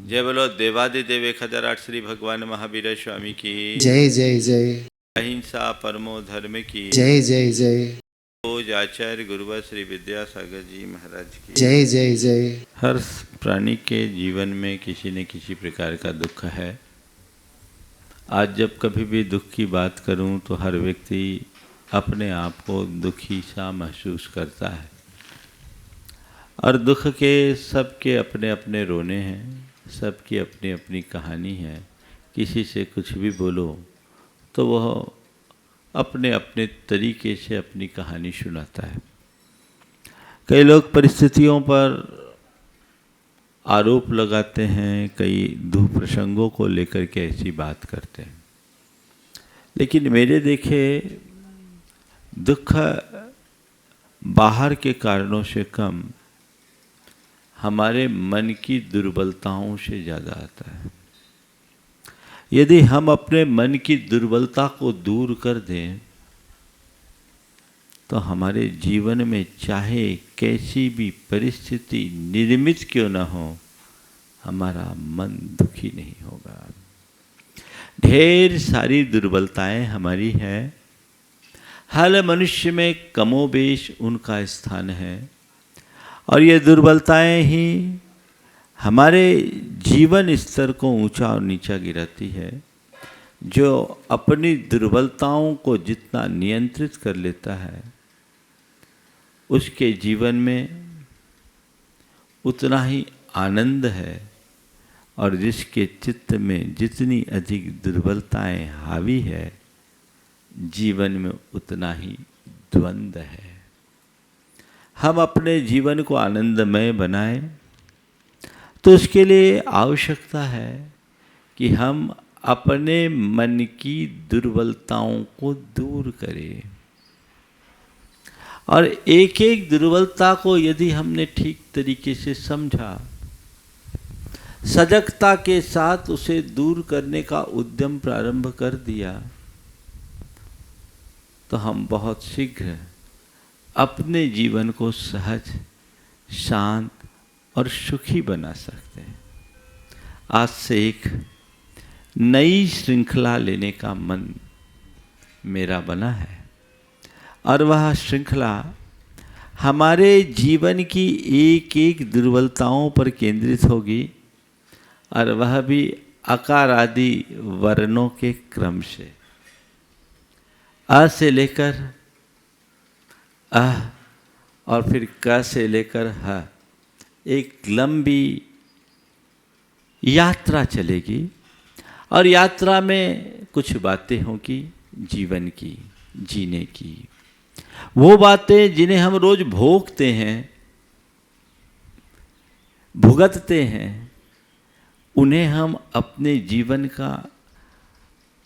जय बोलो देवादिदेव 1008 श्री भगवान महावीर स्वामी की जय जय जय। अहिंसा परमो धर्म की जय जय जय। पूज आचार्य गुरुवर श्री विद्यासागर जी महाराज की जय जय जय। हर प्राणी के जीवन में किसी न किसी प्रकार का दुख है। आज जब कभी भी दुख की बात करूं तो हर व्यक्ति अपने आप को दुखी सा महसूस करता है और दुख के सबके अपने अपने रोने हैं, सबकी अपनी अपनी कहानी है। किसी से कुछ भी बोलो तो वह अपने अपने तरीके से अपनी कहानी सुनाता है। कई लोग परिस्थितियों पर आरोप लगाते हैं, कई दुख प्रसंगों को लेकर के ऐसी बात करते हैं, लेकिन मेरे देखे दुख बाहर के कारणों से कम हमारे मन की दुर्बलताओं से ज़्यादा आता है। यदि हम अपने मन की दुर्बलता को दूर कर दें तो हमारे जीवन में चाहे कैसी भी परिस्थिति निर्मित क्यों न हो, हमारा मन दुखी नहीं होगा। ढेर सारी दुर्बलताएं हमारी हैं, हर मनुष्य में कमोबेश उनका स्थान है और ये दुर्बलताएं ही हमारे जीवन स्तर को ऊंचा और नीचा गिराती है। जो अपनी दुर्बलताओं को जितना नियंत्रित कर लेता है उसके जीवन में उतना ही आनंद है, और जिसके चित्त में जितनी अधिक दुर्बलताएं हावी है जीवन में उतना ही द्वंद्व है। हम अपने जीवन को आनंदमय बनाएं तो उसके लिए आवश्यकता है कि हम अपने मन की दुर्बलताओं को दूर करें, और एक एक दुर्बलता को यदि हमने ठीक तरीके से समझा, सजगता के साथ उसे दूर करने का उद्यम प्रारंभ कर दिया, तो हम बहुत शीघ्र अपने जीवन को सहज, शांत और सुखी बना सकते हैं। आज से एक नई श्रृंखला लेने का मन मेरा बना है, और वह श्रृंखला हमारे जीवन की एक एक दुर्बलताओं पर केंद्रित होगी, और वह भी आकार आदि वर्णों के क्रम से, अ से लेकर अह और फिर क से लेकर ह, एक लंबी यात्रा चलेगी। और यात्रा में कुछ बातें होंगी जीवन की, जीने की, वो बातें जिन्हें हम रोज भोगते हैं, भुगतते हैं, उन्हें हम अपने जीवन का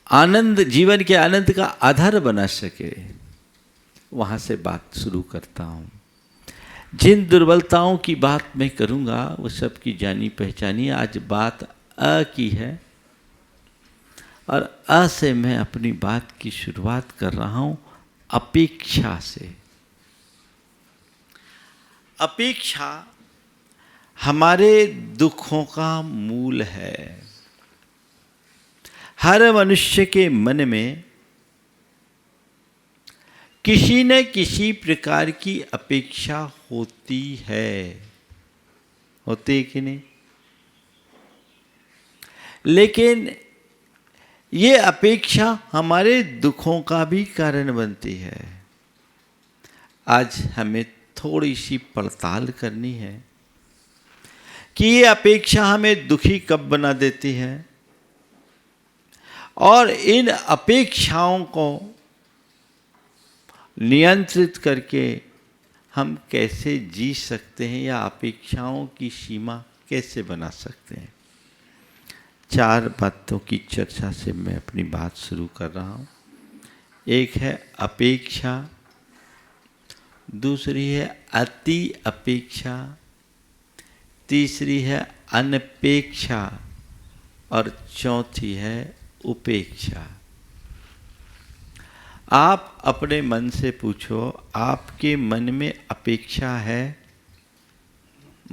आनंद, जीवन के आनंद का आधार बना सके, वहाँ से बात शुरू करता हूँ। जिन दुर्बलताओं की बात मैं करूँगा वो सबकी जानी पहचानी। आज बात अ की है, और अ से मैं अपनी बात की शुरुआत कर रहा हूँ अपेक्षा से। अपेक्षा हमारे दुखों का मूल है। हर मनुष्य के मन में किसी न किसी प्रकार की अपेक्षा होती है, होती है कि नहीं? लेकिन ये अपेक्षा हमारे दुखों का भी कारण बनती है। आज हमें थोड़ी सी पड़ताल करनी है कि ये अपेक्षा हमें दुखी कब बना देती है, और इन अपेक्षाओं को नियंत्रित करके हम कैसे जी सकते हैं, या अपेक्षाओं की सीमा कैसे बना सकते हैं। चार बातों की चर्चा से मैं अपनी बात शुरू कर रहा हूँ। एक है अपेक्षा, दूसरी है अति अपेक्षा, तीसरी है अनपेक्षा, और चौथी है उपेक्षा। आप अपने मन से पूछो, आपके मन में अपेक्षा है?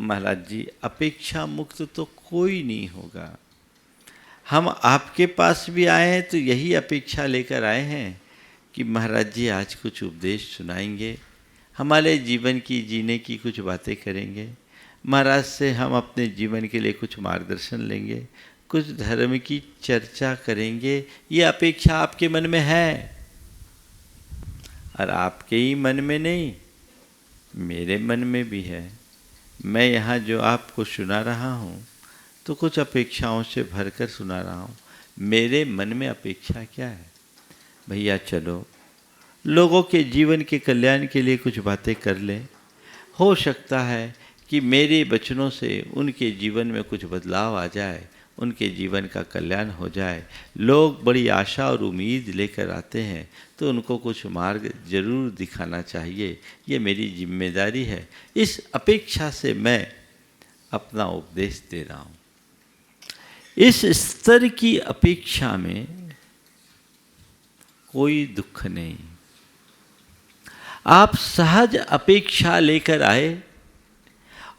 महाराज जी, अपेक्षा मुक्त तो कोई नहीं होगा। हम आपके पास भी आए हैं तो यही अपेक्षा लेकर आए हैं कि महाराज जी आज कुछ उपदेश सुनाएंगे, हमारे जीवन की जीने की कुछ बातें करेंगे, महाराज से हम अपने जीवन के लिए कुछ मार्गदर्शन लेंगे, कुछ धर्म की चर्चा करेंगे। ये अपेक्षा आपके मन में है, और आपके ही मन में नहीं, मेरे मन में भी है। मैं यहाँ जो आपको सुना रहा हूँ तो कुछ अपेक्षाओं से भरकर सुना रहा हूँ। मेरे मन में अपेक्षा क्या है? भैया चलो लोगों के जीवन के कल्याण के लिए कुछ बातें कर लें। हो सकता है कि मेरे वचनों से उनके जीवन में कुछ बदलाव आ जाए, उनके जीवन का कल्याण हो जाए। लोग बड़ी आशा और उम्मीद लेकर आते हैं तो उनको कुछ मार्ग जरूर दिखाना चाहिए, ये मेरी जिम्मेदारी है। इस अपेक्षा से मैं अपना उपदेश दे रहा हूँ। इस स्तर की अपेक्षा में कोई दुख नहीं। आप सहज अपेक्षा लेकर आए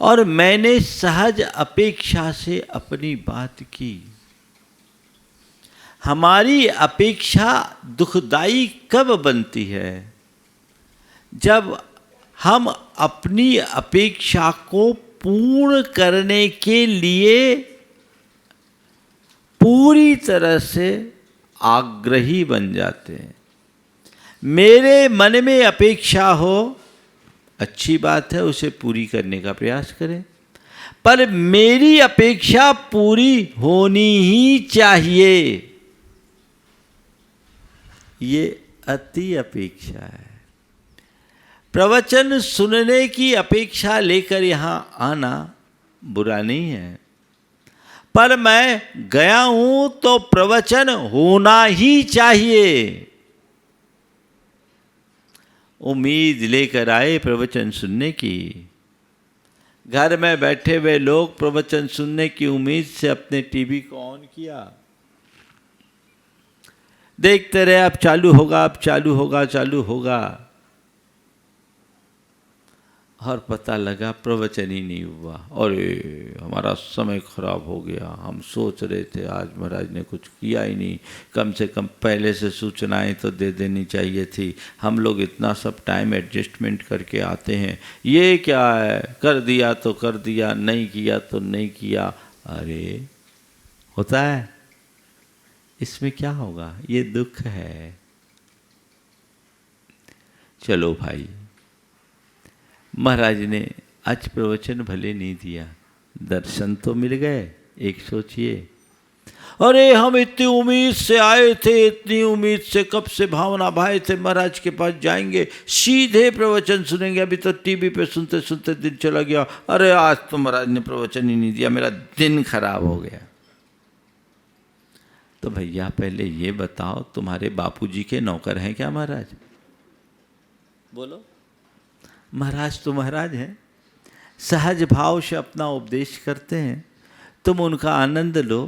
और मैंने सहज अपेक्षा से अपनी बात की। हमारी अपेक्षा दुखदाई कब बनती है? जब हम अपनी अपेक्षा को पूर्ण करने के लिए पूरी तरह से आग्रही बन जाते हैं। मेरे मन में अपेक्षा हो, अच्छी बात है, उसे पूरी करने का प्रयास करें, पर मेरी अपेक्षा पूरी होनी ही चाहिए। ये अति अपेक्षा है। प्रवचन सुनने की अपेक्षा लेकर यहाँ आना बुरा नहीं है, पर मैं गया हूं तो प्रवचन होना ही चाहिए। उम्मीद लेकर आए प्रवचन सुनने की। घर में बैठे हुए लोग प्रवचन सुनने की उम्मीद से अपने टीवी को ऑन किया, देखते रहे अब चालू होगा, अब चालू होगा, चालू होगा, और पता लगा प्रवचन ही नहीं हुआ। अरे हमारा समय खराब हो गया, हम सोच रहे थे आज महाराज ने कुछ किया ही नहीं, कम से कम पहले से सूचनाएं तो दे देनी चाहिए थी। हम लोग इतना सब टाइम एडजस्टमेंट करके आते हैं, ये क्या है, कर दिया तो कर दिया, नहीं किया तो नहीं किया। अरे होता है, इसमें क्या होगा? ये दुख है। चलो भाई, महाराज ने आज प्रवचन भले नहीं दिया, दर्शन तो मिल गए। एक सोचिए, अरे हम इतनी उम्मीद से आए थे, इतनी उम्मीद से कब से भावना भाई थे महाराज के पास जाएंगे, सीधे प्रवचन सुनेंगे। अभी तो टीवी पे सुनते सुनते दिन चला गया। अरे आज तो महाराज ने प्रवचन ही नहीं दिया, मेरा दिन खराब हो गया। तो भैया पहले ये बताओ, तुम्हारे बापूजी के नौकर हैं क्या महाराज? बोलो। महाराज तो महाराज हैं, सहज भाव से अपना उपदेश करते हैं, तुम उनका आनंद लो।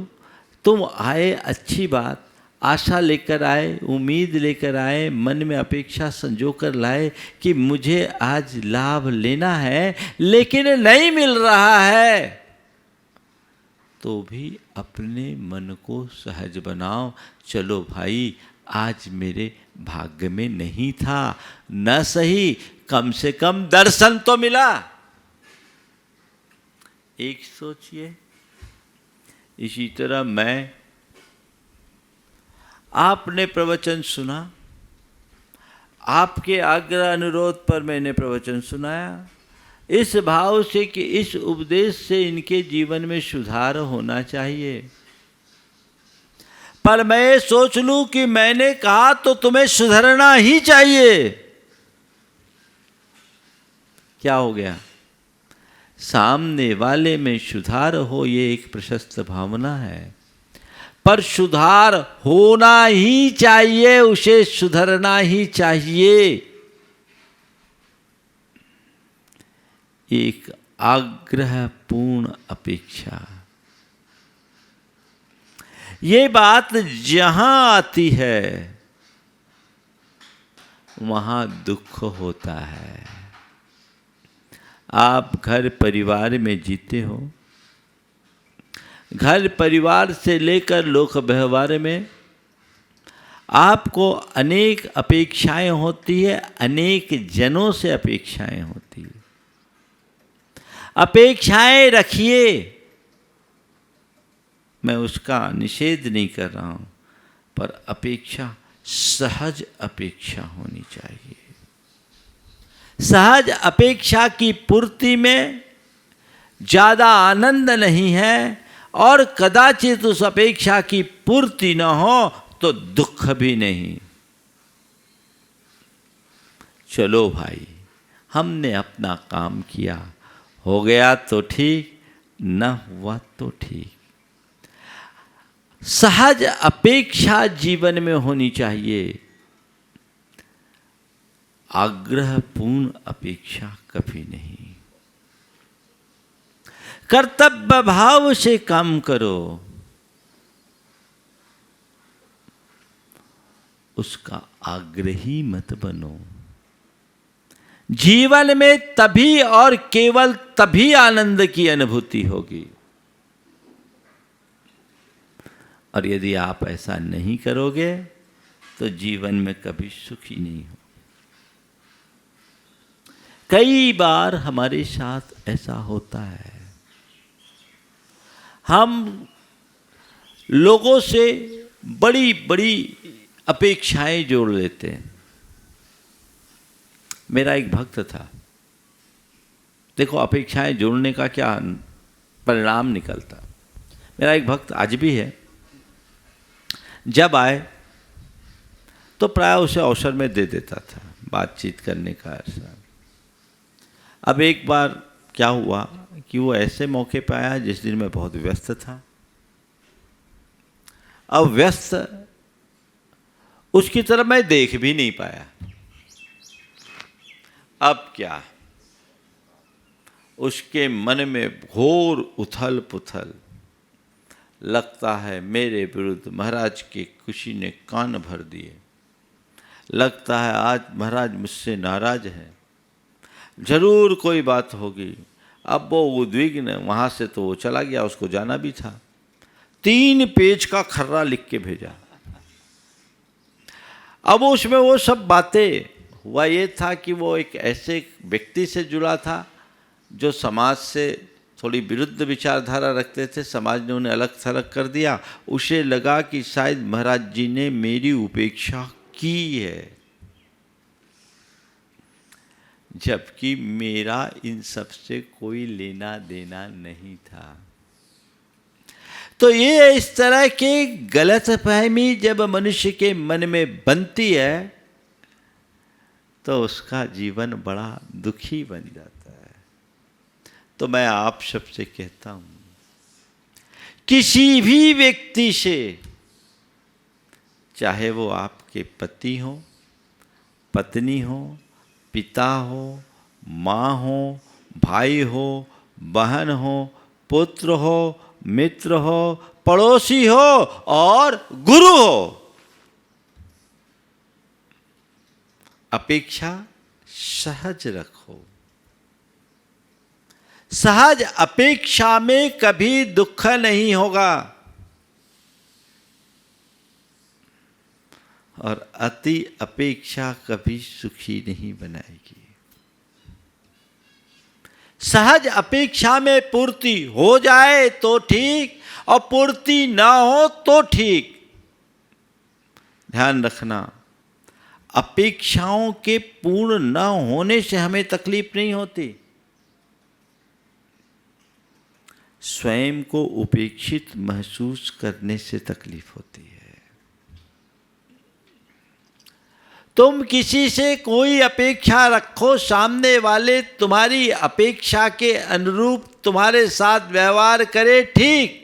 तुम आए, अच्छी बात, आशा लेकर आए, उम्मीद लेकर आए, मन में अपेक्षा संजो कर लाए कि मुझे आज लाभ लेना है, लेकिन नहीं मिल रहा है, तो भी अपने मन को सहज बनाओ। चलो भाई, आज मेरे भाग्य में नहीं था, न सही कम से कम दर्शन तो मिला। एक सोचिए, इसी तरह मैं, आपने प्रवचन सुना, आपके आग्रह अनुरोध पर मैंने प्रवचन सुनाया, इस भाव से कि इस उपदेश से इनके जीवन में सुधार होना चाहिए। पर मैं सोच लूं कि मैंने कहा तो तुम्हें सुधरना ही चाहिए, क्या हो गया? सामने वाले में सुधार हो, ये एक प्रशस्त भावना है, पर सुधार होना ही चाहिए, उसे सुधरना ही चाहिए। एक आग्रहपूर्ण अपेक्षा, ये बात जहां आती है वहां दुख होता है। आप घर परिवार में जीते हो, घर परिवार से लेकर लोक व्यवहार में आपको अनेक अपेक्षाएं होती है, अनेक जनों से अपेक्षाएं होती है। अपेक्षाएं रखिए, मैं उसका निषेध नहीं कर रहा हूं, पर अपेक्षा सहज अपेक्षा होनी चाहिए। सहज अपेक्षा की पूर्ति में ज़्यादा आनंद नहीं है, और कदाचित उस अपेक्षा की पूर्ति न हो तो दुख भी नहीं। चलो भाई, हमने अपना काम किया, हो गया तो ठीक, न हुआ तो ठीक। सहज अपेक्षा जीवन में होनी चाहिए, आग्रहपूर्ण अपेक्षा कभी नहीं। कर्तव्य भाव से काम करो, उसका आग्रही मत बनो। जीवन में तभी और केवल तभी आनंद की अनुभूति होगी, और यदि आप ऐसा नहीं करोगे तो जीवन में कभी सुखी नहीं हो। कई बार हमारे साथ ऐसा होता है, हम लोगों से बड़ी बड़ी अपेक्षाएं जोड़ लेते हैं। मेरा एक भक्त था, देखो अपेक्षाएं जोड़ने का क्या परिणाम निकलता। मेरा एक भक्त आज भी है, जब आए तो प्राय उसे अवसर में दे देता था बातचीत करने का ऐसा। अब एक बार क्या हुआ कि वो ऐसे मौके पर आया जिस दिन मैं बहुत व्यस्त था। अब व्यस्त, उसकी तरफ मैं देख भी नहीं पाया। अब क्या, उसके मन में घोर उथल पुथल, लगता है मेरे विरुद्ध महाराज की खुशी ने कान भर दिए, लगता है आज महाराज मुझसे नाराज है, जरूर कोई बात होगी। अब वो उद्विग्न, वहाँ से तो वो चला गया, उसको जाना भी था। 3 पेज का खर्रा लिख के भेजा। अब उसमें वो सब बातें, हुआ ये था कि वो एक ऐसे व्यक्ति से जुड़ा था जो समाज से थोड़ी विरुद्ध विचारधारा रखते थे, समाज ने उन्हें अलग थलग कर दिया। उसे लगा कि शायद महाराज जी ने मेरी उपेक्षा की है, जबकि मेरा इन सब से कोई लेना देना नहीं था। तो ये इस तरह की गलतफहमी जब मनुष्य के मन में बनती है तो उसका जीवन बड़ा दुखी बन जाता है। तो मैं आप सबसे कहता हूं, किसी भी व्यक्ति से, चाहे वो आपके पति हो, पत्नी हो, पिता हो, माँ हो, भाई हो, बहन हो, पुत्र हो, मित्र हो, पड़ोसी हो और गुरु हो, अपेक्षा सहज रखो। सहज अपेक्षा में कभी दुख नहीं होगा, और अति अपेक्षा कभी सुखी नहीं बनाएगी। सहज अपेक्षा में पूर्ति हो जाए तो ठीक, और पूर्ति ना हो तो ठीक। ध्यान रखना, अपेक्षाओं के पूर्ण न होने से हमें तकलीफ नहीं होती, स्वयं को उपेक्षित महसूस करने से तकलीफ होती है। तुम किसी से कोई अपेक्षा रखो, सामने वाले तुम्हारी अपेक्षा के अनुरूप तुम्हारे साथ व्यवहार करे, ठीक,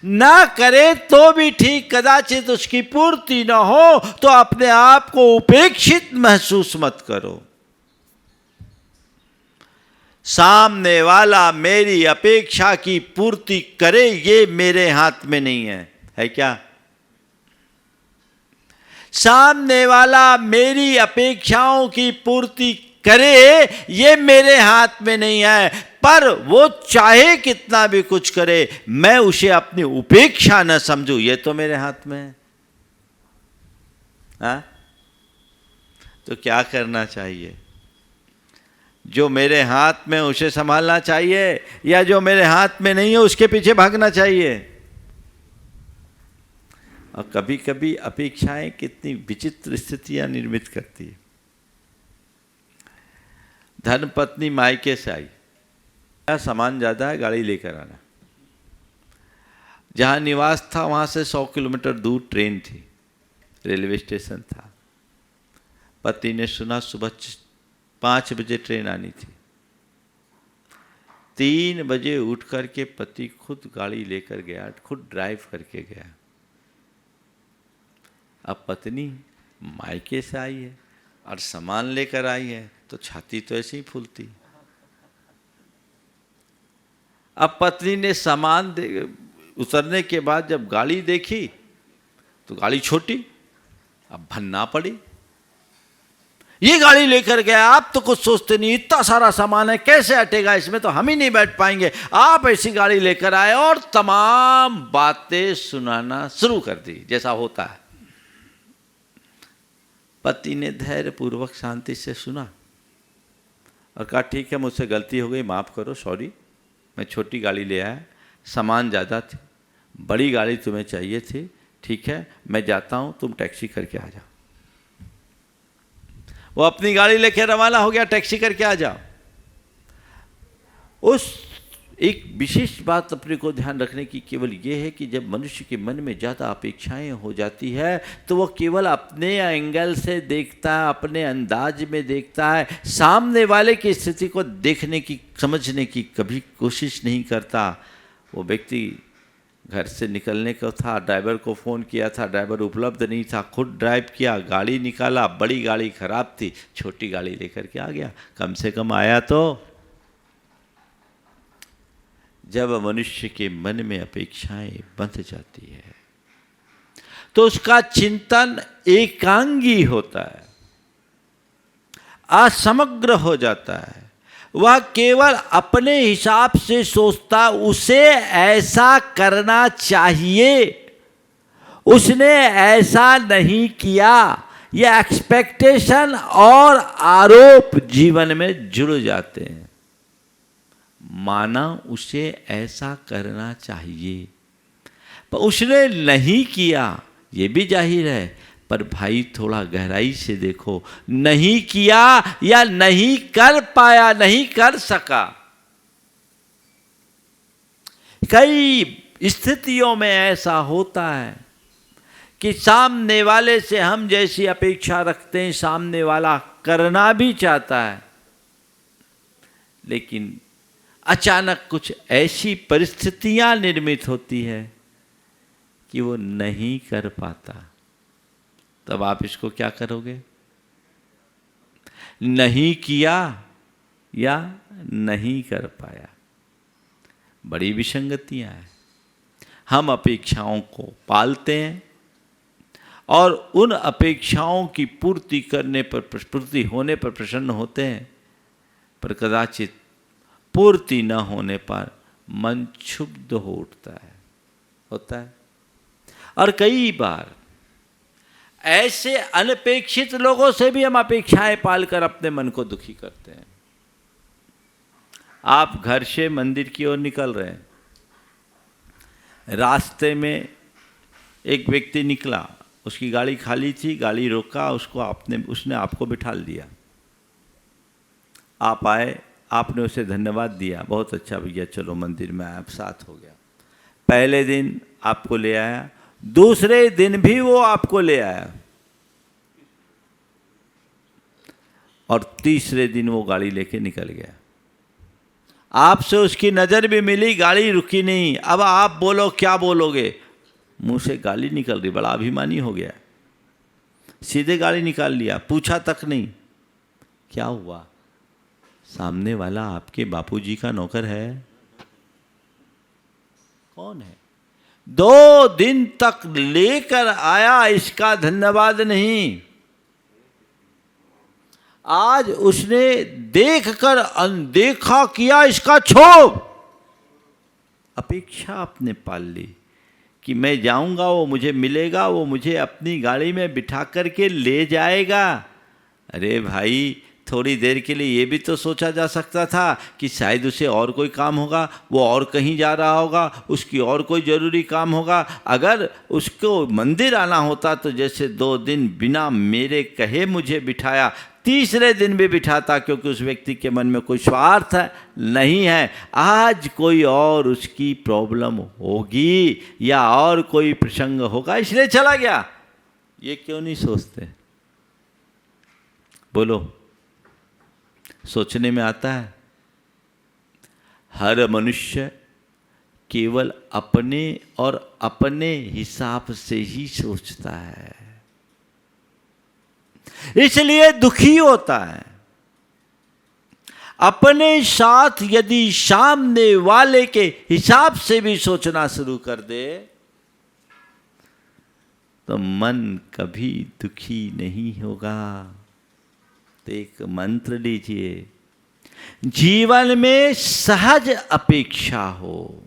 ना करे तो भी ठीक, कदाचित उसकी पूर्ति न हो तो अपने आप को उपेक्षित महसूस मत करो। सामने वाला मेरी अपेक्षा की पूर्ति करे, ये मेरे हाथ में नहीं है क्या? सामने वाला मेरी अपेक्षाओं की पूर्ति करे ये मेरे हाथ में नहीं है, पर वो चाहे कितना भी कुछ करे मैं उसे अपनी उपेक्षा न समझूं, ये तो मेरे हाथ में है। हाँ? तो क्या करना चाहिए? जो मेरे हाथ में उसे संभालना चाहिए, या जो मेरे हाथ में नहीं है उसके पीछे भागना चाहिए? और कभी कभी अपेक्षाएं कितनी विचित्र स्थितियां निर्मित करती है। धर्मपत्नी मायके से आई, क्या सामान ज़्यादा है, गाड़ी लेकर आना। जहाँ निवास था वहाँ से 100 किलोमीटर दूर ट्रेन थी, रेलवे स्टेशन था। पति ने सुना सुबह 5 बजे ट्रेन आनी थी। 3 बजे उठ करके पति खुद गाड़ी लेकर गया, खुद ड्राइव करके गया। अब पत्नी मायके से आई है और सामान लेकर आई है, तो छाती तो ऐसे ही फूलती। अब पत्नी ने सामान उतरने के बाद जब गाड़ी देखी तो गाड़ी छोटी, अब भन्ना पड़ी। ये गाड़ी लेकर गया, आप तो कुछ सोचते नहीं, इतना सारा सामान है कैसे हटेगा, इसमें तो हम ही नहीं बैठ पाएंगे, आप ऐसी गाड़ी लेकर आए, और तमाम बातें सुनाना शुरू कर दी जैसा होता है। पति ने धैर्य पूर्वक शांति से सुना और कहा ठीक है, मुझसे गलती हो गई, माफ़ करो, सॉरी, मैं छोटी गाड़ी ले आया, सामान ज़्यादा थी, बड़ी गाड़ी तुम्हें चाहिए थी, ठीक है मैं जाता हूँ, तुम टैक्सी करके आ जाओ। वो अपनी गाड़ी लेकर रवाना हो गया, टैक्सी करके आ जाओ। उस एक विशेष बात अपने को ध्यान रखने की केवल ये है कि जब मनुष्य के मन में ज़्यादा अपेक्षाएं हो जाती है तो वह केवल अपने एंगल से देखता है, अपने अंदाज में देखता है, सामने वाले की स्थिति को देखने की, समझने की कभी कोशिश नहीं करता। वो व्यक्ति घर से निकलने को था, ड्राइवर को फ़ोन किया था, ड्राइवर उपलब्ध नहीं था, खुद ड्राइव किया, गाड़ी निकाला, बड़ी गाड़ी खराब थी, छोटी गाड़ी लेकर के आ गया, कम से कम आया तो। जब मनुष्य के मन में अपेक्षाएं बंध जाती है तो उसका चिंतन एकांगी होता है, असमग्र हो जाता है। वह केवल अपने हिसाब से सोचता, उसे ऐसा करना चाहिए, उसने ऐसा नहीं किया, यह एक्सपेक्टेशन और आरोप जीवन में जुड़ जाते हैं। माना उसे ऐसा करना चाहिए पर उसने नहीं किया, ये भी जाहिर है, पर भाई थोड़ा गहराई से देखो, नहीं किया या नहीं कर पाया, नहीं कर सका। कई स्थितियों में ऐसा होता है कि सामने वाले से हम जैसी अपेक्षा रखते हैं, सामने वाला करना भी चाहता है, लेकिन अचानक कुछ ऐसी परिस्थितियां निर्मित होती है कि वो नहीं कर पाता। तब आप इसको क्या करोगे? नहीं किया या नहीं कर पाया, बड़ी विसंगतियां हैं। हम अपेक्षाओं को पालते हैं और उन अपेक्षाओं की पूर्ति करने पर, पूर्ति होने पर प्रसन्न होते हैं, पर कदाचित पूर्ति न होने पर मन क्षुब्ध हो उठता है, होता है। और कई बार ऐसे अनपेक्षित लोगों से भी हम अपेक्षाएं पालकर अपने मन को दुखी करते हैं। आप घर से मंदिर की ओर निकल रहे हैं, रास्ते में एक व्यक्ति निकला, उसकी गाड़ी खाली थी, गाड़ी रोका, उसने आपको बिठाल दिया। आप आए, आपने उसे धन्यवाद दिया, बहुत अच्छा भैया, चलो मंदिर में आप साथ हो गया। पहले दिन आपको ले आया, दूसरे दिन भी वो आपको ले आया, और तीसरे दिन वो गाड़ी लेके निकल गया। आपसे उसकी नज़र भी मिली, गाड़ी रुकी नहीं। अब आप बोलो, क्या बोलोगे? मुंह से गाली निकल रही, बड़ा अभिमानी हो गया, सीधे गाड़ी निकाल लिया, पूछा तक नहीं क्या हुआ। सामने वाला आपके बापूजी का नौकर है? कौन है? 2 दिन तक लेकर आया, इसका धन्यवाद नहीं। आज उसने देखकर अनदेखा किया इसका क्षोभ। अपेक्षा आपने पाल ली कि मैं जाऊंगा, वो मुझे मिलेगा, वो मुझे अपनी गाड़ी में बिठा करके ले जाएगा। अरे भाई, थोड़ी देर के लिए ये भी तो सोचा जा सकता था कि शायद उसे और कोई काम होगा, वो और कहीं जा रहा होगा, उसकी और कोई ज़रूरी काम होगा। अगर उसको मंदिर आना होता तो जैसे 2 दिन बिना मेरे कहे मुझे बिठाया, तीसरे दिन भी बिठाता, क्योंकि उस व्यक्ति के मन में कोई स्वार्थ नहीं है। आज कोई और उसकी प्रॉब्लम होगी या और कोई प्रसंग होगा, इसलिए चला गया। ये क्यों नहीं सोचते? बोलो, सोचने में आता है? हर मनुष्य केवल अपने और अपने हिसाब से ही सोचता है, इसलिए दुखी होता है। अपने साथ यदि सामने वाले के हिसाब से भी सोचना शुरू कर दे तो मन कभी दुखी नहीं होगा। तो एक मंत्र लीजिए, जीवन में सहज अपेक्षा हो,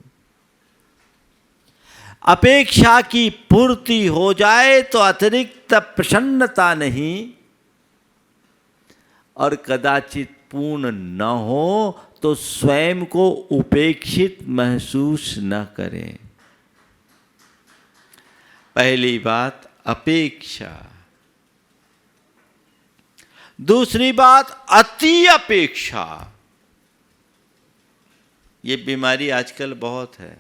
अपेक्षा की पूर्ति हो जाए तो अतिरिक्त प्रसन्नता नहीं, और कदाचित पूर्ण न हो तो स्वयं को उपेक्षित महसूस न करें। पहली बात अपेक्षा। दूसरी बात अति अपेक्षा। ये बीमारी आजकल बहुत है।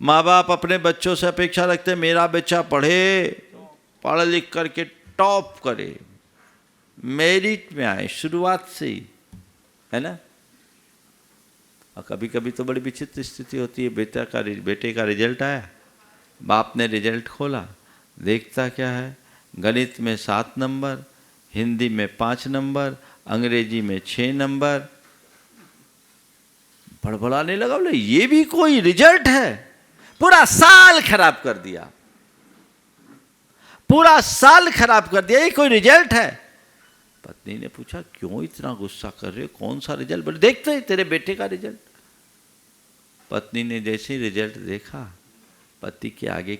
माँ बाप अपने बच्चों से अपेक्षा रखते हैं, मेरा बच्चा पढ़े, पढ़ लिख करके टॉप करे, मेरिट में आए शुरुआत से ही, है ना। और कभी कभी तो बड़ी विचित्र स्थिति होती है, बेटे का रिजल्ट आया, बाप ने रिजल्ट खोला, देखता क्या है, गणित में 7 नंबर, हिंदी में 5 नंबर, अंग्रेजी में 6 नंबर। बड़बड़ाने लगा, बोले ये भी कोई रिजल्ट है, पूरा साल खराब कर दिया, पूरा साल खराब कर दिया, ये कोई रिजल्ट है। पत्नी ने पूछा क्यों इतना गुस्सा कर रहे हो, कौन सा रिजल्ट? बोले देखते हैं तेरे बेटे का रिजल्ट। पत्नी ने जैसे ही रिजल्ट देखा, पति के आगे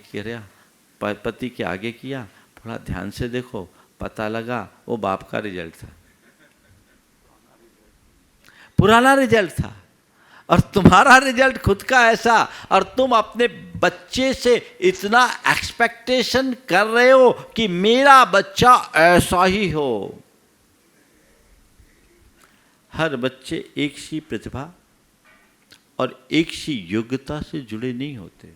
किया, थोड़ा ध्यान से देखो, पता लगा वो बाप का रिजल्ट था, पुराना रिजल्ट था, और तुम्हारा रिजल्ट खुद का ऐसा, और तुम अपने बच्चे से इतना एक्सपेक्टेशन कर रहे हो कि मेरा बच्चा ऐसा ही हो। हर बच्चे एक सी प्रतिभा और एक सी योग्यता से जुड़े नहीं होते,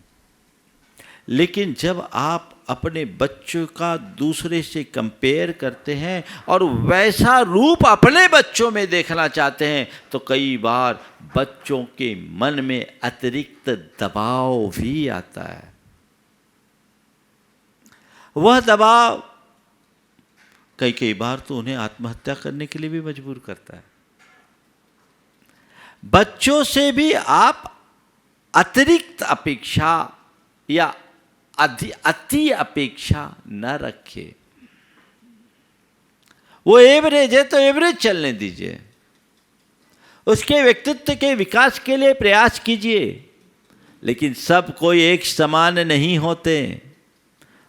लेकिन जब आप अपने बच्चों का दूसरे से कंपेयर करते हैं और वैसा रूप अपने बच्चों में देखना चाहते हैं तो कई बार बच्चों के मन में अतिरिक्त दबाव भी आता है। वह दबाव कई बार तो उन्हें आत्महत्या करने के लिए भी मजबूर करता है। बच्चों से भी आप अतिरिक्त अपेक्षा या अति अपेक्षा न रखें। वो एवरेज है तो एवरेज चलने दीजिए, उसके व्यक्तित्व के विकास के लिए प्रयास कीजिए, लेकिन सब कोई एक समान नहीं होते।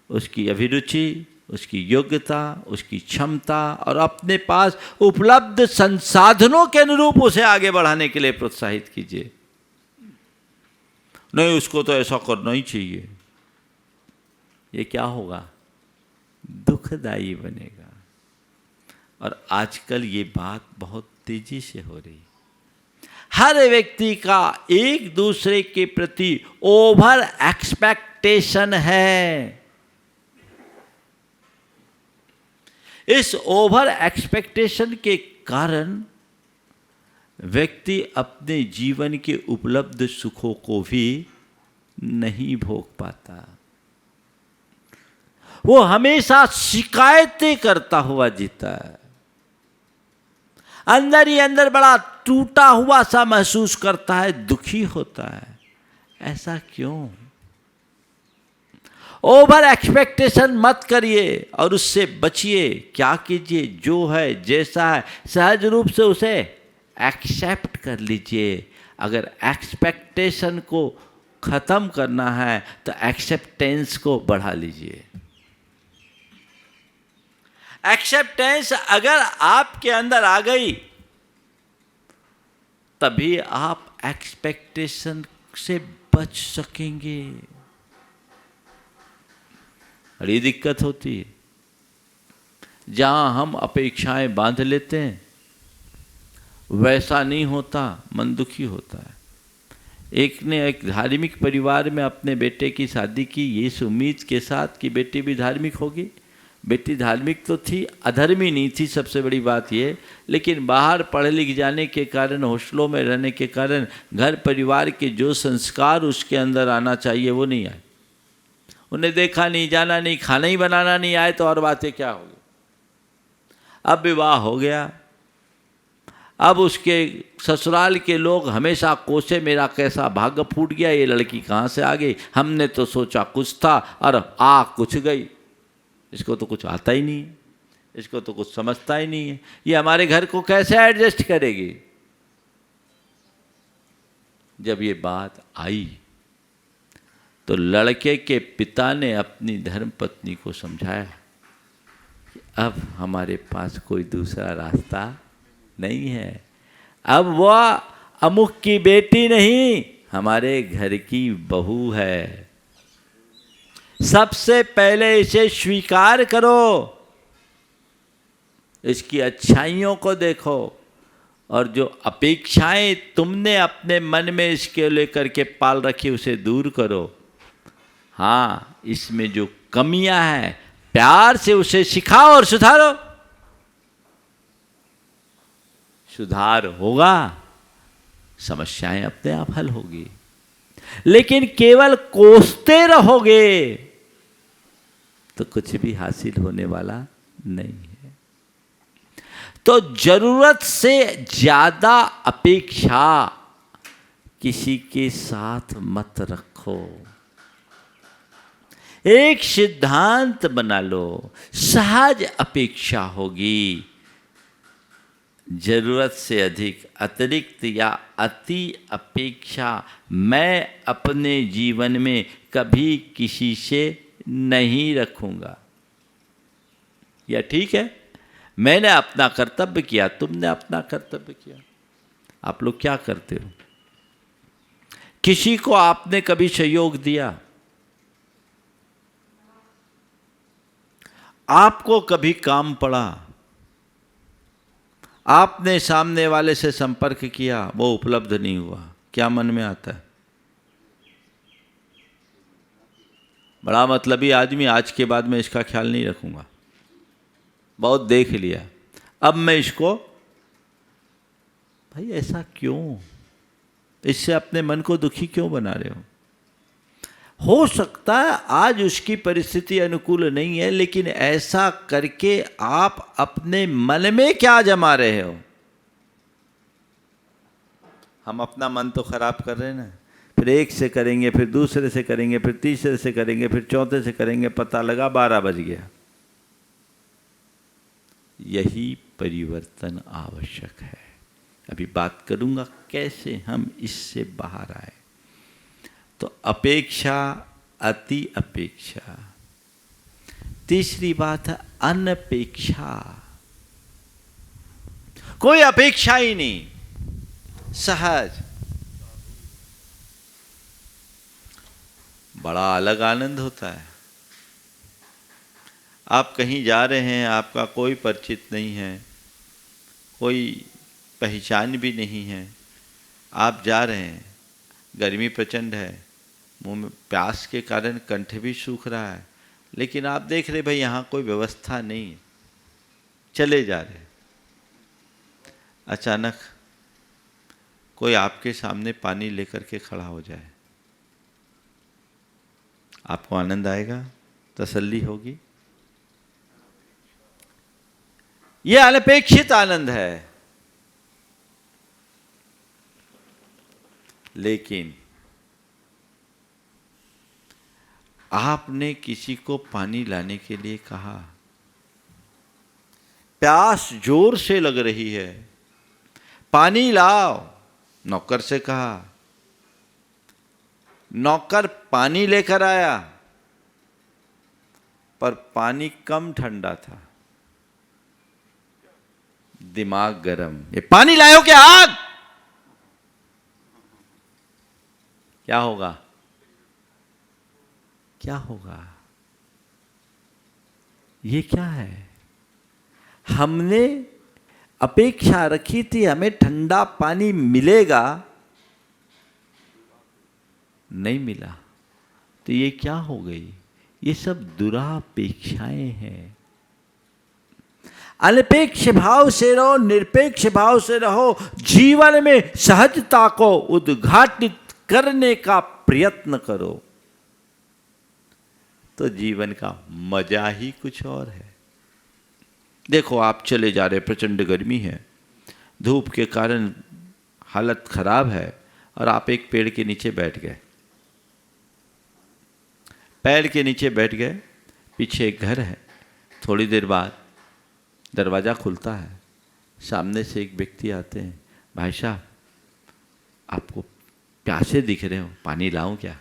उसकी अभिरुचि, उसकी योग्यता, उसकी क्षमता और अपने पास उपलब्ध संसाधनों के अनुरूप उसे आगे बढ़ाने के लिए प्रोत्साहित कीजिए। नहीं, उसको तो ऐसा करना ही चाहिए, ये क्या होगा? दुखदायी बनेगा। और आजकल ये बात बहुत तेजी से हो रही, हर व्यक्ति का एक दूसरे के प्रति ओवर एक्सपेक्टेशन है। इस ओवर एक्सपेक्टेशन के कारण व्यक्ति अपने जीवन के उपलब्ध सुखों को भी नहीं भोग पाता। वो हमेशा शिकायतें करता हुआ जीता है, अंदर ही अंदर बड़ा टूटा हुआ सा महसूस करता है, दुखी होता है। ऐसा क्यों? ओवर एक्सपेक्टेशन मत करिए और उससे बचिए। क्या कीजिए, जो है जैसा है सहज रूप से उसे एक्सेप्ट कर लीजिए। अगर एक्सपेक्टेशन को खत्म करना है तो एक्सेप्टेंस को बढ़ा लीजिए। एक्सेप्टेंस अगर आपके अंदर आ गई तभी आप एक्सपेक्टेशन से बच सकेंगे। बड़ी दिक्कत होती है जहां हम अपेक्षाएं बांध लेते हैं, वैसा नहीं होता, मन दुखी होता है। एक ने एक धार्मिक परिवार में अपने बेटे की शादी की, इस उम्मीद के साथ कि बेटी भी धार्मिक होगी। बेटी धार्मिक तो थी, अधर्मी नहीं थी, सबसे बड़ी बात ये। लेकिन बाहर पढ़ लिख जाने के कारण, हॉस्टलों में रहने के कारण घर परिवार के जो संस्कार उसके अंदर आना चाहिए वो नहीं आए। उन्हें देखा नहीं, जाना नहीं, खाना ही बनाना नहीं आए तो और बातें क्या होगी। अब विवाह हो गया, अब उसके ससुराल के लोग हमेशा कोसे मेरा कैसा भाग्य फूट गया, ये लड़की कहाँ से आ गई, हमने तो सोचा कुछ था और आ कुछ गई, इसको तो कुछ आता ही नहीं है, इसको तो कुछ समझता ही नहीं है, ये हमारे घर को कैसे एडजस्ट करेगी। जब ये बात आई तो लड़के के पिता ने अपनी धर्मपत्नी को समझाया कि अब हमारे पास कोई दूसरा रास्ता नहीं है। अब वह अमुक की बेटी नहीं, हमारे घर की बहू है। सबसे पहले इसे स्वीकार करो, इसकी अच्छाइयों को देखो और जो अपेक्षाएं तुमने अपने मन में इसके लेकर के पाल रखी उसे दूर करो। हाँ, इसमें जो कमियां हैं प्यार से उसे सिखाओ और सुधारो। सुधार होगा, समस्याएं अपने आप हल होगी। लेकिन केवल कोसते रहोगे तो कुछ भी हासिल होने वाला नहीं है। तो जरूरत से ज्यादा अपेक्षा किसी के साथ मत रखो। एक सिद्धांत बना लो, सहज अपेक्षा होगी। जरूरत से अधिक, अतिरिक्त या अति अपेक्षा मैं अपने जीवन में कभी किसी से नहीं रखूंगा। या ठीक है, मैंने अपना कर्तव्य किया, तुमने अपना कर्तव्य किया। आप लोग क्या करते हो? किसी को आपने कभी सहयोग दिया, आपको कभी काम पड़ा, आपने सामने वाले से संपर्क किया, वो उपलब्ध नहीं हुआ, क्या मन में आता है? बड़ा मतलबी आदमी, आज के बाद मैं इसका ख्याल नहीं रखूंगा, बहुत देख लिया, अब मैं इसको। भाई ऐसा क्यों? इससे अपने मन को दुखी क्यों बना रहे हो? हो सकता है आज उसकी परिस्थिति अनुकूल नहीं है, लेकिन ऐसा करके आप अपने मन में क्या जमा रहे हो? हम अपना मन तो खराब कर रहे हैं ना। फिर एक से करेंगे, फिर दूसरे से करेंगे, फिर तीसरे से करेंगे, फिर चौथे से करेंगे, पता लगा 12 बज गया। यही परिवर्तन आवश्यक है। अभी बात करूंगा कैसे हम इससे बाहर आए। तो अपेक्षा, अति अपेक्षा। तीसरी बात है अनपेक्षा। कोई अपेक्षा ही नहीं, सहज। बड़ा अलग आनंद होता है। आप कहीं जा रहे हैं, आपका कोई परिचित नहीं है, कोई पहचान भी नहीं है, आप जा रहे हैं, गर्मी प्रचंड है, मुंह में प्यास के कारण कंठ भी सूख रहा है, लेकिन आप देख रहे भाई यहाँ कोई व्यवस्था नहीं है, चले जा रहे। अचानक कोई आपके सामने पानी लेकर के खड़ा हो जाए, आपको आनंद आएगा, तसल्ली होगी। यह अनपेक्षित आनंद है। लेकिन आपने किसी को पानी लाने के लिए कहा, प्यास जोर से लग रही है, पानी लाओ, नौकर से कहा, नौकर पानी लेकर आया, पर पानी कम ठंडा था, दिमाग गरम, ये पानी लायो क्या आग? क्या होगा? क्या होगा? ये क्या है? हमने अपेक्षा रखी थी हमें ठंडा पानी मिलेगा, नहीं मिला, तो ये क्या हो गई? ये सब दुरापेक्षाएं हैं। अनपेक्ष भाव से रहो, निरपेक्ष भाव से रहो, जीवन में सहजता को उद्घाटित करने का प्रयत्न करो, तो जीवन का मजा ही कुछ और है। देखो, आप चले जा रहे, प्रचंड गर्मी है, धूप के कारण हालत खराब है, और आप एक पेड़ के नीचे बैठ गए, पेड़ के नीचे बैठ गए, पीछे एक घर है, थोड़ी देर बाद दरवाज़ा खुलता है, सामने से एक व्यक्ति आते हैं, भाई साहब आपको प्यासे दिख रहे हो, पानी लाऊं क्या?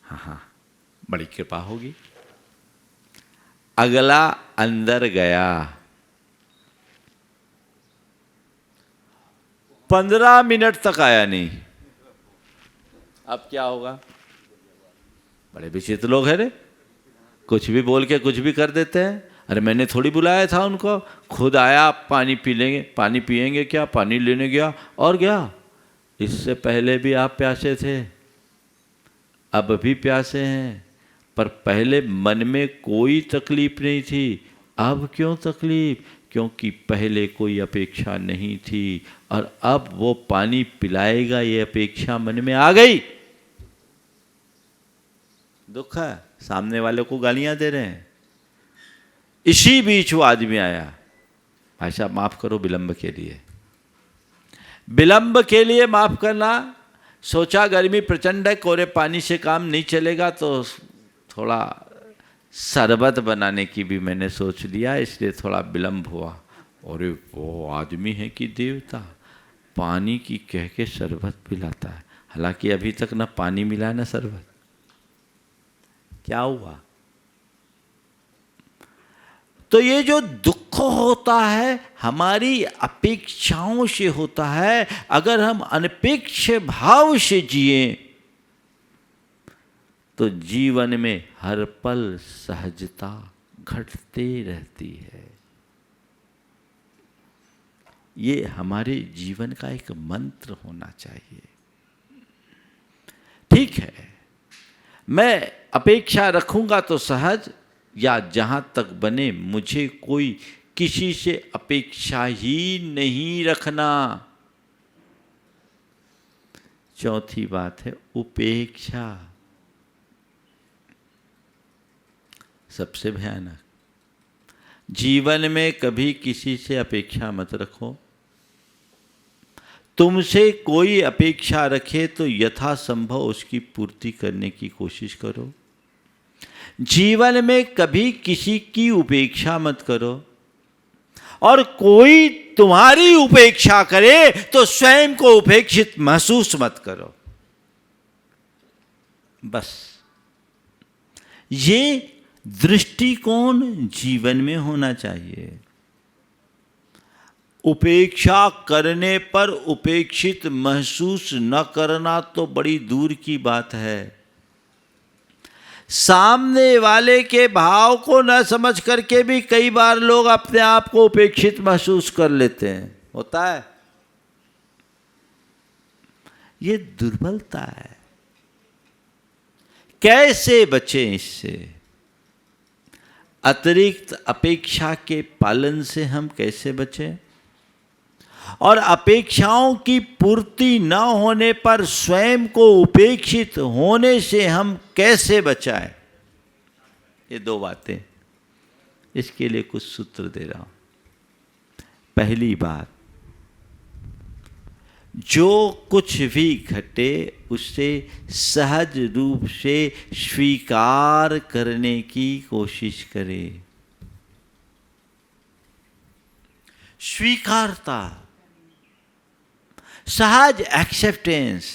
हाँ हाँ, बड़ी कृपा होगी। अगला अंदर गया, 15 मिनट तक आया नहीं। अब क्या होगा? बड़े विचित्र लोग हैं रे, कुछ भी बोल के कुछ भी कर देते हैं। अरे मैंने थोड़ी बुलाया था उनको, खुद आया, पानी पी लेंगे, पानी पिएंगे क्या? पानी लेने गया और गया। इससे पहले भी आप प्यासे थे, अब भी प्यासे हैं, पर पहले मन में कोई तकलीफ नहीं थी, अब क्यों तकलीफ? क्योंकि पहले कोई अपेक्षा नहीं थी, और अब वो पानी पिलाएगा ये अपेक्षा मन में आ गई। दुख है, सामने वाले को गालियां दे रहे हैं। इसी बीच वो आदमी आया, भाई साहब माफ करो विलंब के लिए। विलंब के लिए माफ करना, सोचा गर्मी प्रचंड है, कोरे पानी से काम नहीं चलेगा, तो थोड़ा शरबत बनाने की भी मैंने सोच लिया, इसलिए थोड़ा विलंब हुआ। और वो आदमी है कि देवता, पानी की कह के शरबत पिलाता है, हालांकि अभी तक ना पानी मिला ना शरबत। क्या हुआ? तो ये जो दुख होता है हमारी अपेक्षाओं से होता है। अगर हम अनपेक्ष भाव से जिए तो जीवन में हर पल सहजता घटते रहती है। ये हमारे जीवन का एक मंत्र होना चाहिए। ठीक है, मैं अपेक्षा रखूंगा तो सहज, या जहां तक बने मुझे कोई किसी से अपेक्षा ही नहीं रखना। चौथी बात है उपेक्षा, सबसे भयानक। जीवन में कभी किसी से अपेक्षा मत रखो। तुमसे कोई अपेक्षा रखे तो यथासंभव उसकी पूर्ति करने की कोशिश करो। जीवन में कभी किसी की उपेक्षा मत करो, और कोई तुम्हारी उपेक्षा करे तो स्वयं को उपेक्षित महसूस मत करो। बस ये दृष्टिकोण जीवन में होना चाहिए। उपेक्षा करने पर उपेक्षित महसूस न करना तो बड़ी दूर की बात है। सामने वाले के भाव को न समझ करके भी कई बार लोग अपने आप को उपेक्षित महसूस कर लेते हैं, होता है। ये दुर्बलता है। कैसे बचें इससे? अतिरिक्त अपेक्षा के पालन से हम कैसे बचें? और अपेक्षाओं की पूर्ति न होने पर स्वयं को उपेक्षित होने से हम कैसे बचाएं? ये दो बातें, इसके लिए कुछ सूत्र दे रहा हूं। पहली बात, जो कुछ भी घटे उसे सहज रूप से स्वीकार करने की कोशिश करे। स्वीकारता, सहज एक्सेप्टेंस।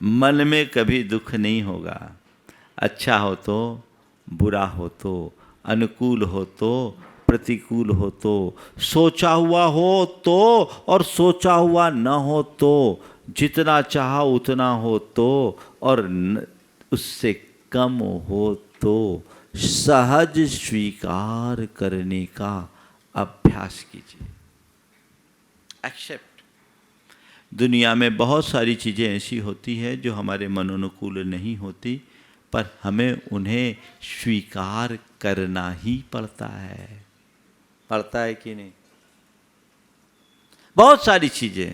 मन में कभी दुख नहीं होगा। अच्छा हो तो, बुरा हो तो, अनुकूल हो तो, प्रतिकूल हो तो, सोचा हुआ हो तो और सोचा हुआ न हो तो, जितना चाहा उतना हो तो और उससे कम हो तो, सहज स्वीकार करने का अभ्यास कीजिए। एक्सेप्ट। दुनिया में बहुत सारी चीज़ें ऐसी होती है जो हमारे मनोनुकूल नहीं होती, पर हमें उन्हें स्वीकार करना ही पड़ता है। पड़ता है कि नहीं? बहुत सारी चीजें।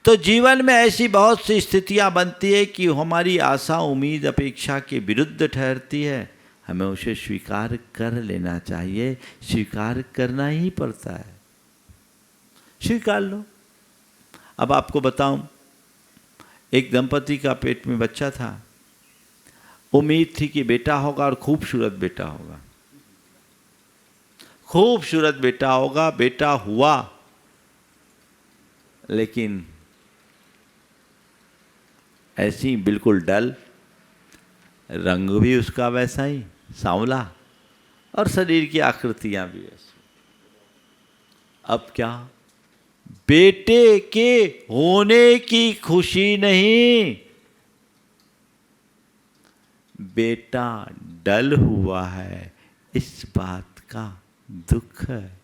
तो जीवन में ऐसी बहुत सी स्थितियां बनती है कि हमारी आशा उम्मीद अपेक्षा के विरुद्ध ठहरती है। हमें उसे स्वीकार कर लेना चाहिए। स्वीकार करना ही पड़ता है। स्वीकार लो। अब आपको बताऊं, एक दंपति का पेट में बच्चा था। उम्मीद थी कि बेटा होगा और खूबसूरत बेटा होगा, खूबसूरत बेटा होगा। बेटा हुआ, लेकिन ऐसी बिल्कुल डल, रंग भी उसका वैसा ही सांवला और शरीर की आकृतियां भी ऐसी। अब क्या? बेटे के होने की खुशी नहीं, बेटा डल हुआ है इस बात का दुख है।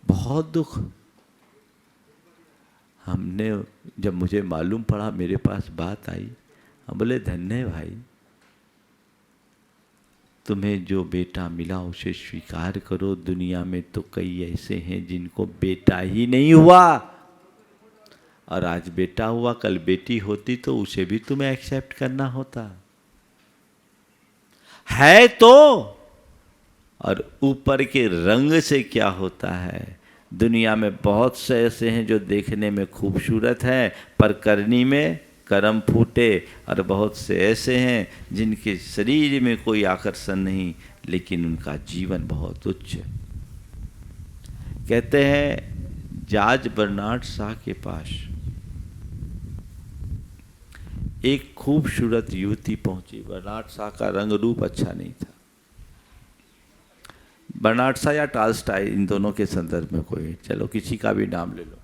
बहुत दुख। हमने जब मुझे मालूम पड़ा, मेरे पास बात आई, हम बोले धन्य भाई, तुम्हें जो बेटा मिला उसे स्वीकार करो। दुनिया में तो कई ऐसे हैं जिनको बेटा ही नहीं हुआ, और आज बेटा हुआ, कल बेटी होती तो उसे भी तुम्हें एक्सेप्ट करना होता है। तो और ऊपर के रंग से क्या होता है? दुनिया में बहुत से ऐसे हैं जो देखने में खूबसूरत हैं पर करनी में कर्म फूटे, और बहुत से ऐसे हैं जिनके शरीर में कोई आकर्षण नहीं, लेकिन उनका जीवन बहुत उच्च। कहते हैं जॉर्ज बर्नार्ड शॉ के पास एक खूबसूरत युवती पहुंची। बर्नार्ड शॉ का रंग रूप अच्छा नहीं था। बर्नार्ड शॉ या टॉल्स्टॉय, इन दोनों के संदर्भ में कोई, चलो किसी का भी नाम ले लो।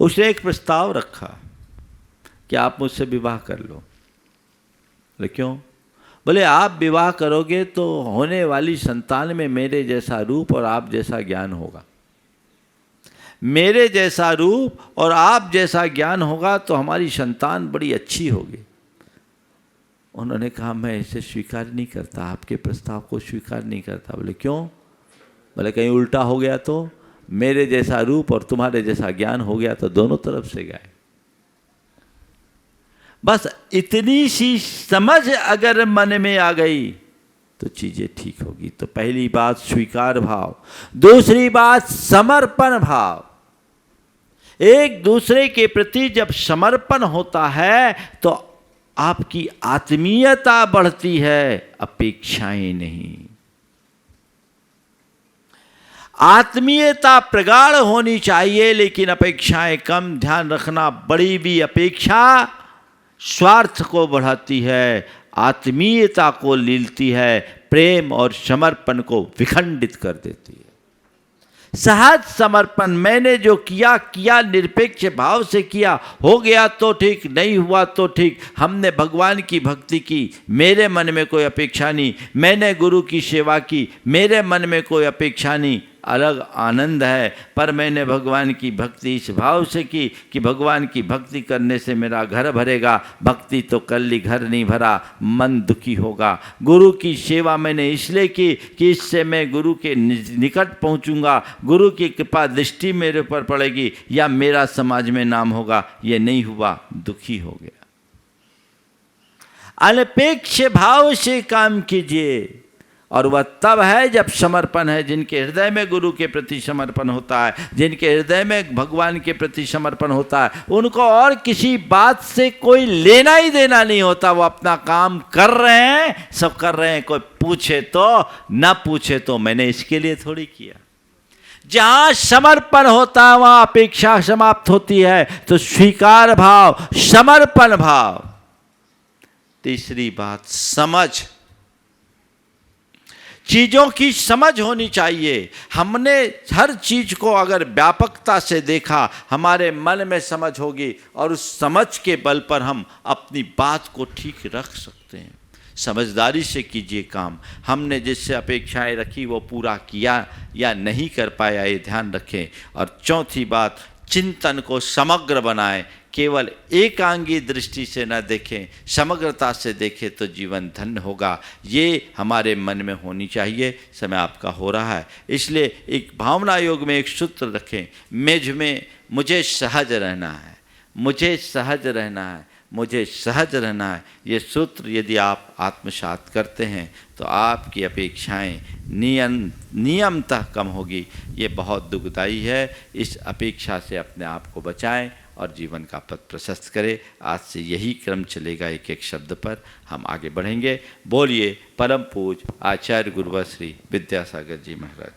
उसने एक प्रस्ताव रखा कि आप मुझसे विवाह कर लो। बोले क्यों? बोले आप विवाह करोगे तो होने वाली संतान में मेरे जैसा रूप और आप जैसा ज्ञान होगा। मेरे जैसा रूप और आप जैसा ज्ञान होगा तो हमारी संतान बड़ी अच्छी होगी। उन्होंने कहा मैं इसे स्वीकार नहीं करता, आपके प्रस्ताव को स्वीकार नहीं करता। बोले क्यों? बोले कहीं उल्टा हो गया तो? मेरे जैसा रूप और तुम्हारे जैसा ज्ञान हो गया तो दोनों तरफ से गए। बस इतनी सी समझ अगर मन में आ गई तो चीजें ठीक होगी। तो पहली बात स्वीकार भाव, दूसरी बात समर्पण भाव। एक दूसरे के प्रति जब समर्पण होता है तो आपकी आत्मीयता बढ़ती है, अपेक्षाएं नहीं। आत्मीयता प्रगाढ़ होनी चाहिए लेकिन अपेक्षाएं कम। ध्यान रखना, बड़ी भी अपेक्षा स्वार्थ को बढ़ाती है, आत्मीयता को लीलती है, प्रेम और समर्पण को विखंडित कर देती है। सहज समर्पण, मैंने जो किया किया, निरपेक्ष भाव से किया, हो गया तो ठीक, नहीं हुआ तो ठीक। हमने भगवान की भक्ति की, मेरे मन में कोई अपेक्षा नहीं। मैंने गुरु की सेवा की, मेरे मन में कोई अपेक्षा नहीं। अलग आनंद है, पर मैंने भगवान की भक्ति इस भाव से की कि भगवान की भक्ति करने से मेरा घर भरेगा। भक्ति तो कल ही घर नहीं भरा, मन दुखी होगा। गुरु की सेवा मैंने इसलिए की कि इससे मैं गुरु के निकट पहुंचूंगा, गुरु की कृपा दृष्टि मेरे ऊपर पड़ेगी या मेरा समाज में नाम होगा। ये नहीं हुआ, दुखी हो गया। अनपेक्ष भाव से काम कीजिए। और वह तब है जब समर्पण है। जिनके हृदय में गुरु के प्रति समर्पण होता है, जिनके हृदय में भगवान के प्रति समर्पण होता है, उनको और किसी बात से कोई लेना ही देना नहीं होता। वो अपना काम कर रहे हैं, सब कर रहे हैं, कोई पूछे तो ना पूछे तो मैंने इसके लिए थोड़ी किया। जहां समर्पण होता है वहां अपेक्षा समाप्त होती है। तो स्वीकार भाव, समर्पण भाव। तीसरी बात, समझ। चीज़ों की समझ होनी चाहिए। हमने हर चीज़ को अगर व्यापकता से देखा, हमारे मन में समझ होगी और उस समझ के बल पर हम अपनी बात को ठीक रख सकते हैं। समझदारी से कीजिए काम। हमने जिससे अपेक्षाएं रखी वो पूरा किया या नहीं कर पाया, ये ध्यान रखें। और चौथी बात, चिंतन को समग्र बनाएं। केवल एकांगी दृष्टि से न देखें, समग्रता से देखें तो जीवन धन्य होगा। ये हमारे मन में होनी चाहिए। समय आपका हो रहा है, इसलिए एक भावना योग में एक सूत्र रखें, मेझ में मुझे सहज रहना है, मुझे सहज रहना है, मुझे सहज रहना है। ये सूत्र यदि आप आत्मसात करते हैं तो आपकी अपेक्षाएं नियमतः कम होगी। ये बहुत दुखदायी है। इस अपेक्षा से अपने आप को बचाएं और जीवन का पथ प्रशस्त करें। आज से यही क्रम चलेगा, एक एक शब्द पर हम आगे बढ़ेंगे। बोलिए परम पूज आचार्य गुरुवर श्री विद्यासागर जी महाराज।